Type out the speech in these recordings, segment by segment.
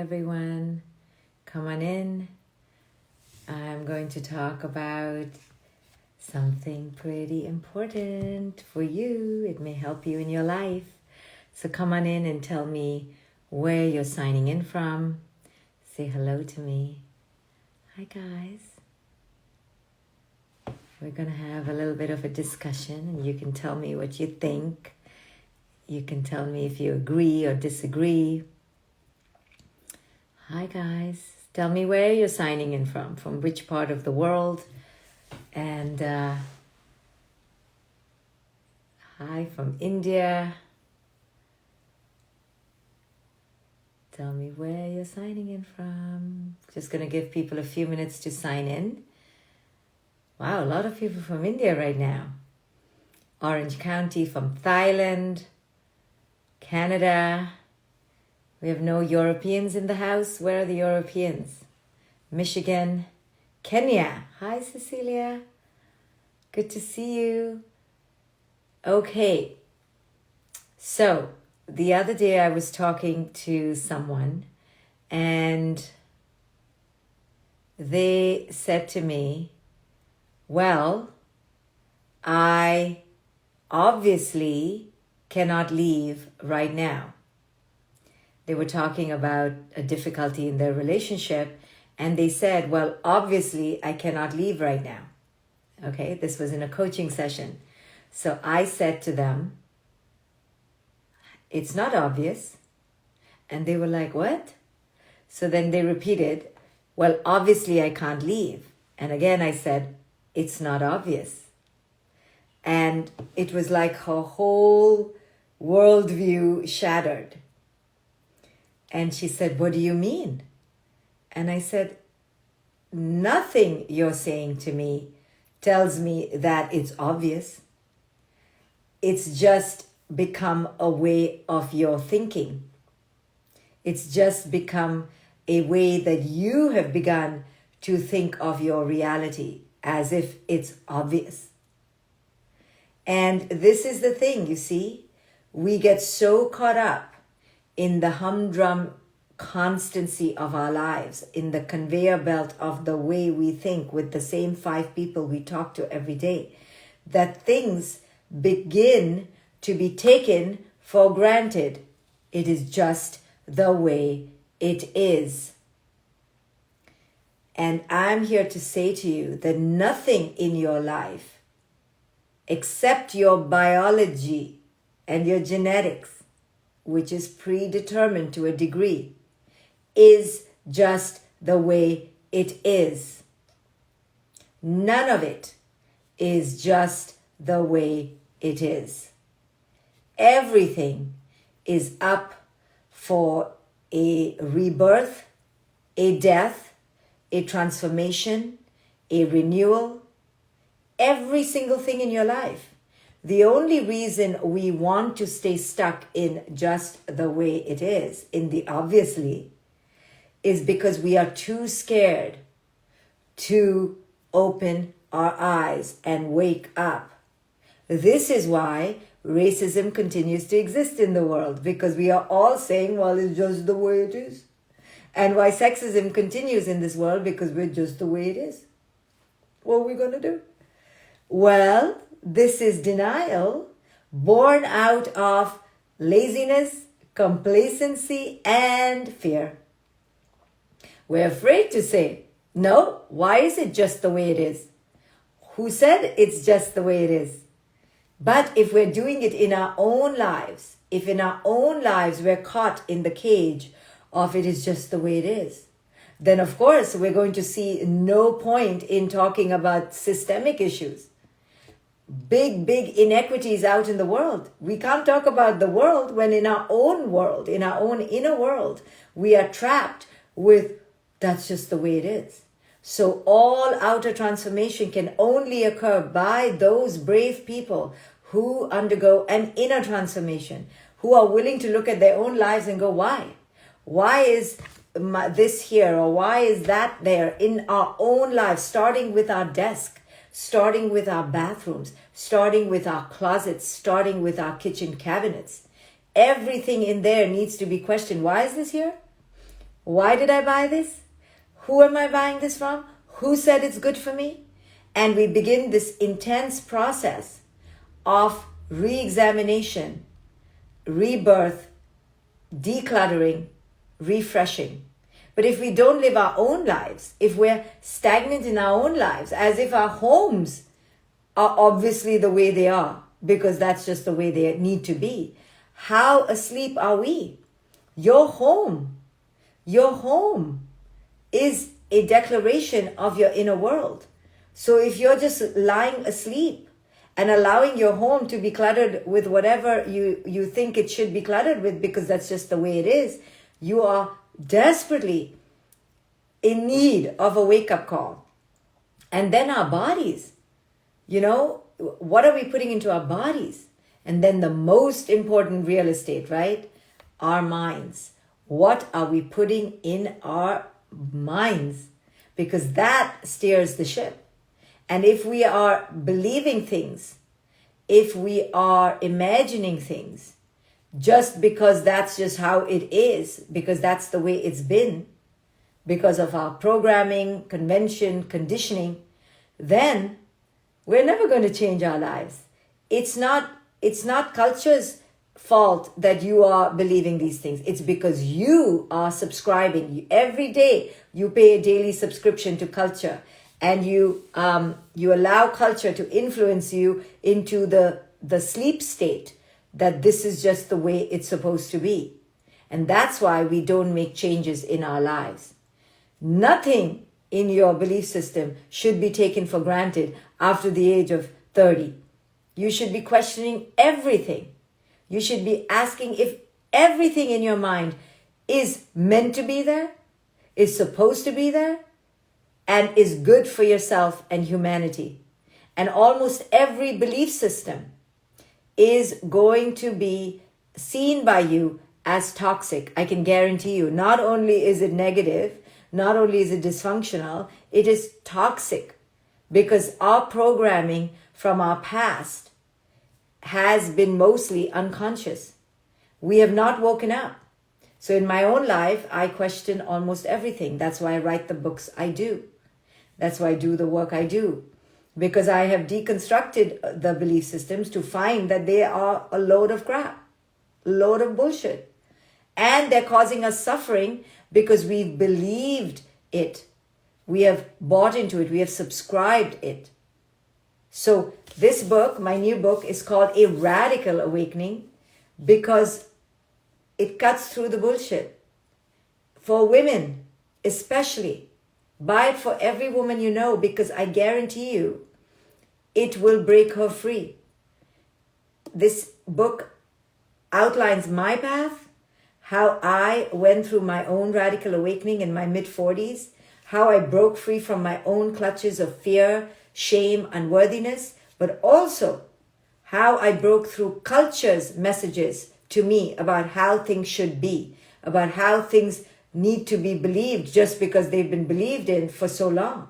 everyone. Come on in. I'm going to talk about something pretty important for you. It may help you in your life. So come on in and tell me where you're signing in from. Say hello to me. Hi, guys. We're going to have a little bit of a discussion, and you can tell me what you think. You can tell me if you agree or disagree. Hi, guys. Tell me where you're signing in from which part of the world. And hi from India. Tell me where you're signing in from. Just going to give people a few minutes to sign in. Wow, a lot of people from India right now. Orange County from Thailand, Canada. We have no Europeans in the house. Where are the Europeans? Michigan, Kenya. Hi, Cecilia. Good to see you. Okay. So, the other day I was talking to someone and they said to me, well, I obviously cannot leave right now. They were talking about a difficulty in their relationship, and they said, well, obviously I cannot leave right now. Okay, this was in a coaching session. So I said to them, it's not obvious. And they were like, what? So then they repeated, well, obviously I can't leave. And again I said, it's not obvious. And it was like her whole worldview shattered. And she said, what do you mean? And I said, nothing you're saying to me tells me that it's obvious. It's just become a way of your thinking. It's just become a way that you have begun to think of your reality as if it's obvious. And this is the thing, you see, we get so caught up in the humdrum constancy of our lives, in the conveyor belt of the way we think with the same 5 people we talk to every day, that things begin to be taken for granted. It is just the way it is. And I'm here to say to you that nothing in your life, except your biology and your genetics, which is predetermined to a degree, is just the way it is. None of it is just the way it is. Everything is up for a rebirth, a death, a transformation, a renewal. Every single thing in your life. The only reason we want to stay stuck in just the way it is, in the obviously, is because we are too scared to open our eyes and wake up. This is why racism continues to exist in the world, because we are all saying, well, it's just the way it is. And why sexism continues in this world, because we're just the way it is. What are we going to do? Well, this is denial born out of laziness, complacency, and fear. We're afraid to say, no, why is it just the way it is? Who said it's just the way it is? But if we're doing it in our own lives, if in our own lives we're caught in the cage of it is just the way it is, then of course we're going to see no point in talking about systemic issues. Big inequities out in the world. We can't talk about the world when in our own world, in our own inner world, we are trapped with that's just the way it is. So all outer transformation can only occur by those brave people who undergo an inner transformation, who are willing to look at their own lives and go, why? Why is this here, or why is that there in our own lives, starting with our desk, starting with our bathrooms, starting with our closets, starting with our kitchen cabinets. Everything in there needs to be questioned. Why is this here? Why did I buy this? Who am I buying this from? Who said it's good for me? And we begin this intense process of re-examination, rebirth, decluttering, refreshing. But if we don't live our own lives, if we're stagnant in our own lives, as if our homes are obviously the way they are, because that's just the way they need to be, how asleep are we? Your home is a declaration of your inner world. So if you're just lying asleep and allowing your home to be cluttered with whatever you think it should be cluttered with, because that's just the way it is, you are desperately in need of a wake-up call. And then our bodies, what are we putting into our bodies? And then the most important real estate, right? Our minds. What are we putting in our minds? Because that steers the ship. And if we are believing things, if we are imagining things, just because that's just how it is, because that's the way it's been, because of our programming, convention, conditioning, then we're never going to change our lives. It's not culture's fault that you are believing these things. It's because you are subscribing. Every day you pay a daily subscription to culture, and you allow culture to influence you into the sleep state that this is just the way it's supposed to be. And that's why we don't make changes in our lives. Nothing in your belief system should be taken for granted after the age of 30. You should be questioning everything. You should be asking if everything in your mind is meant to be there, is supposed to be there, and is good for yourself and humanity. And almost every belief system is going to be seen by you as toxic. I can guarantee you, not only is it negative, not only is it dysfunctional, it is toxic, because our programming from our past has been mostly unconscious. We have not woken up. So in my own life, I question almost everything. That's why I write the books I do. That's why I do the work I do. Because I have deconstructed the belief systems to find that they are a load of crap, a load of bullshit. And they're causing us suffering because we've believed it. We have bought into it. We have subscribed it. So this book, my new book, is called A Radical Awakening because it cuts through the bullshit. For women, especially. Buy it for every woman you know, because I guarantee you, it will break her free. This book outlines my path, how I went through my own radical awakening in my mid-40s, how I broke free from my own clutches of fear, shame, unworthiness, but also how I broke through culture's messages to me about how things should be, about how things need to be believed just because they've been believed in for so long.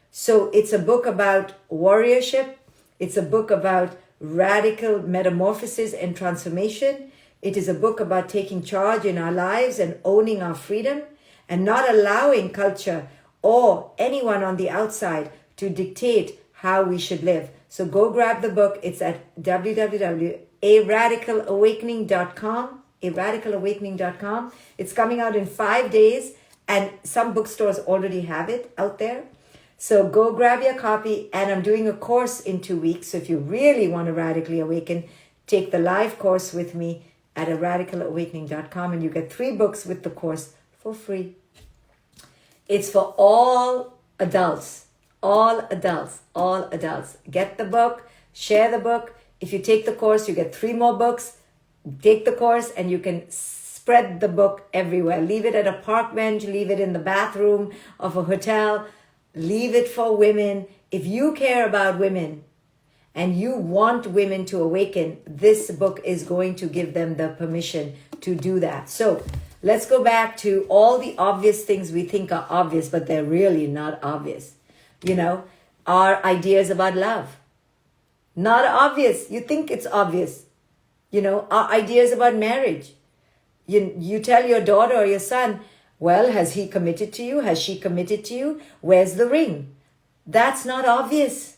So it's a book about warriorship. It's a book about radical metamorphosis and transformation. It is a book about taking charge in our lives and owning our freedom and not allowing culture or anyone on the outside to dictate how we should live. So go grab the book. It's at www.aradicalawakening.com. aradicalawakening.com. It's coming out in 5 days, and some bookstores already have it out there. So go grab your copy, and I'm doing a course in 2 weeks. So if you really want to radically awaken, take the live course with me at aradicalawakening.com, and you get 3 books with the course for free. It's for all adults, all adults, all adults. Get the book, share the book. If you take the course, you get 3 more books. Take the course and you can spread the book everywhere. Leave it at a park bench, leave it in the bathroom of a hotel, leave it for women. If you care about women and you want women to awaken, this book is going to give them the permission to do that. So let's go back to all the obvious things we think are obvious, but they're really not obvious. Our ideas about love. Not obvious. You think it's obvious. Our ideas about marriage. You tell your daughter or your son, Well, has he committed to you? Has she committed to you? Where's the ring? That's not obvious.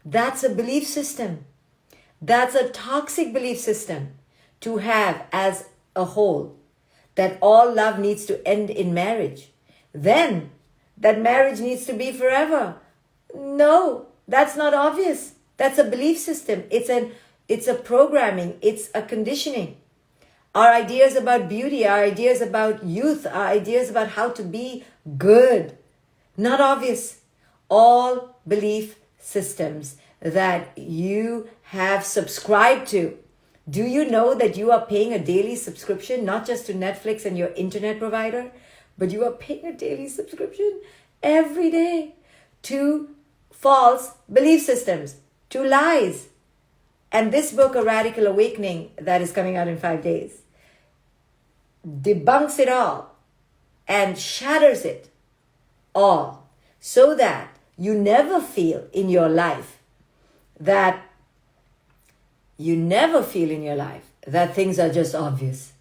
That's a belief system. That's a toxic belief system to have as a whole, that all love needs to end in marriage. Then that marriage needs to be forever. No, that's not obvious. That's a belief system. It's a programming. It's a conditioning. Our ideas about beauty, our ideas about youth, our ideas about how to be good, not obvious. All belief systems that you have subscribed to. Do you know that you are paying a daily subscription, not just to Netflix and your internet provider, but you are paying a daily subscription every day to false belief systems, to lies. And this book, A Radical Awakening, that is coming out in 5 days, debunks it all and shatters it all so that you never feel in your life that things are just obvious,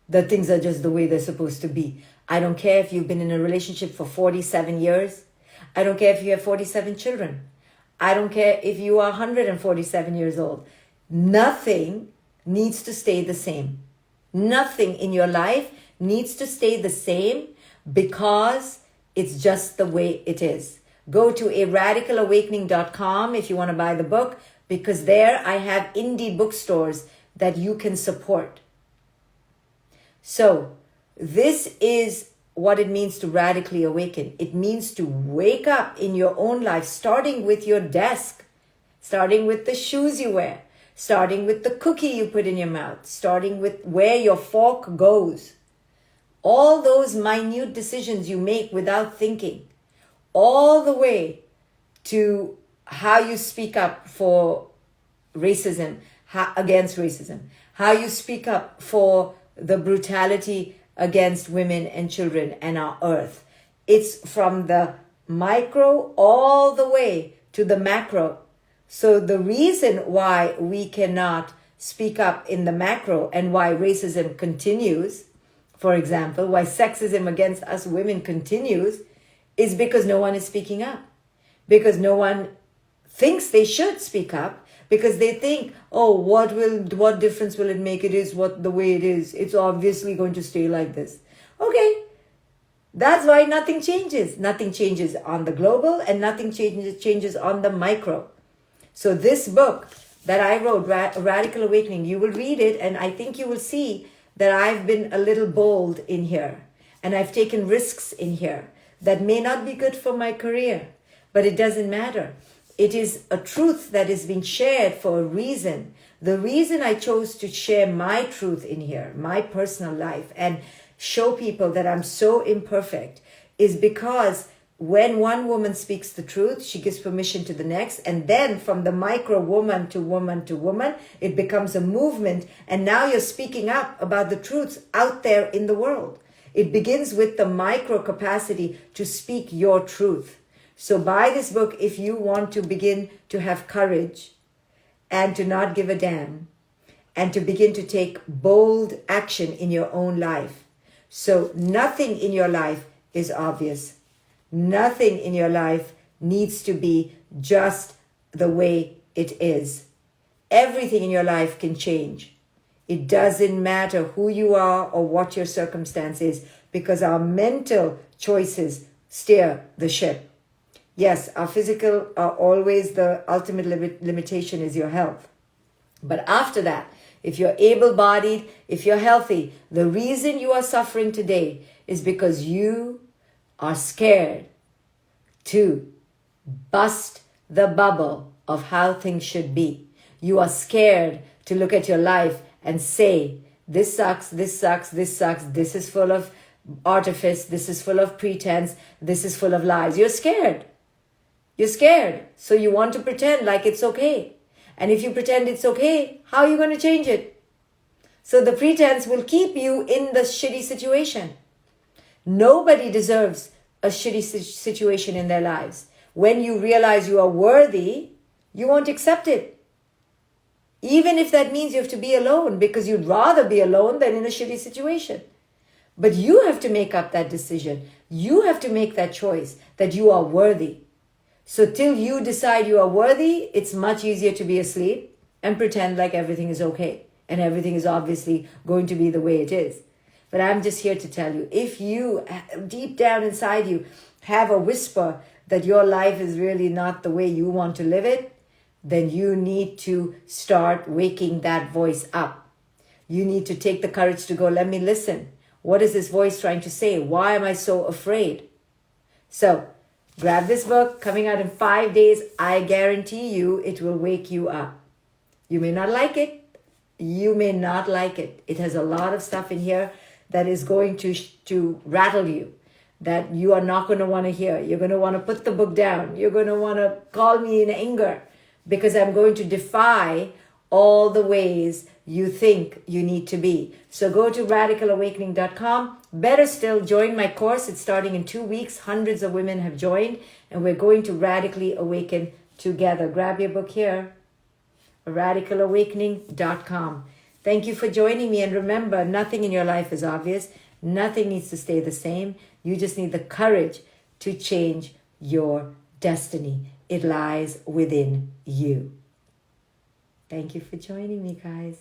that things are just the way they're supposed to be. I don't care if you've been in a relationship for 47 years. I don't care if you have 47 children. I don't care if you are 147 years old. Nothing needs to stay the same. Nothing in your life needs to stay the same because it's just the way it is. Go to aradicalawakening.com if you want to buy the book, because there I have indie bookstores that you can support. So this is what it means to radically awaken. It means to wake up in your own life, starting with your desk, starting with the shoes you wear, starting with the cookie you put in your mouth, starting with where your fork goes. All those minute decisions you make without thinking, all the way to how you speak up for racism, against racism, how you speak up for the brutality against women and children and our earth. It's from the micro all the way to the macro. So the reason why we cannot speak up in the macro and why racism continues, for example, why sexism against us women continues, is because no one is speaking up. Because no one thinks they should speak up, because they think, oh, what difference will it make? It is the way it is. It's obviously going to stay like this. Okay, that's why nothing changes. Nothing changes on the global and nothing changes on the micro. So this book that I wrote, Radical Awakening, you will read it and I think you will see that I've been a little bold in here and I've taken risks in here that may not be good for my career, but it doesn't matter. It is a truth that is being shared for a reason. The reason I chose to share my truth in here, my personal life, and show people that I'm so imperfect is because when one woman speaks the truth, she gives permission to the next. And then from the micro woman to woman to woman, it becomes a movement. And now you're speaking up about the truths out there in the world. It begins with the micro capacity to speak your truth. So buy this book if you want to begin to have courage and to not give a damn and to begin to take bold action in your own life. So nothing in your life is obvious. Nothing in your life needs to be just the way it is. Everything in your life can change. It doesn't matter who you are or what your circumstance is, because our mental choices steer the ship. Yes, our physical are always the ultimate limitation is your health. But after that, if you're able-bodied, if you're healthy, the reason you are suffering today is because you are scared to bust the bubble of how things should be. You are scared to look at your life and say, this sucks, this sucks, this sucks, this is full of artifice, this is full of pretense, this is full of lies. You're scared. You're scared. So you want to pretend like it's okay. And if you pretend it's okay, how are you going to change it? So the pretense will keep you in the shitty situation. Nobody deserves a shitty situation in their lives. When you realize you are worthy, you won't accept it. Even if that means you have to be alone, because you'd rather be alone than in a shitty situation. But you have to make up that decision. You have to make that choice that you are worthy. So till you decide you are worthy, it's much easier to be asleep and pretend like everything is okay. And everything is obviously going to be the way it is. But I'm just here to tell you, if you, deep down inside you, have a whisper that your life is really not the way you want to live it, then you need to start waking that voice up. You need to take the courage to go, let me listen. What is this voice trying to say? Why am I so afraid? So, grab this book, coming out in 5 days. I guarantee you it will wake you up. You may not like it. You may not like it. It has a lot of stuff in here that is going to rattle you, that you are not going to want to hear. You're going to want to put the book down. You're going to want to call me in anger because I'm going to defy all the ways you think you need to be. So go to radicalawakening.com. Better still, join my course. It's starting in 2 weeks. Hundreds of women have joined, and we're going to radically awaken together. Grab your book here, radicalawakening.com. Thank you for joining me. And remember, nothing in your life is obvious. Nothing needs to stay the same. You just need the courage to change your destiny. It lies within you. Thank you for joining me, guys.